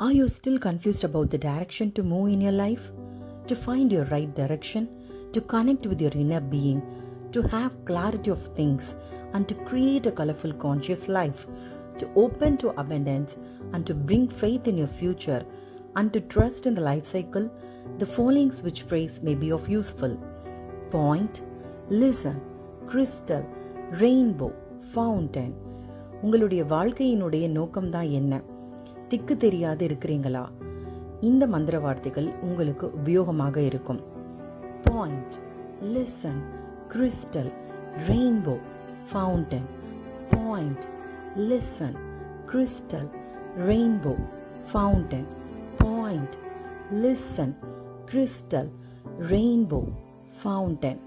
Are you still confused about the direction to move in your life? To find your right direction, to connect with your inner being, to have clarity of things, and to create a colorful conscious life, to open to abundance, and to bring faith in your future, and to trust in the life cycle, the following switch phrase may be of useful. Point, listen, crystal, rainbow, fountain. உங்களுடைய வாழ்க்கையினுடைய நோக்கம்தான் என்ன? திக்கு தெரியாது இருக்கிறீங்களா? இந்த மந்திர வார்த்தைகள் உங்களுக்கு உபயோகமாக இருக்கும். Point, listen, crystal, rainbow, fountain. Point, listen, crystal, rainbow, fountain. Point, listen, crystal, rainbow, fountain.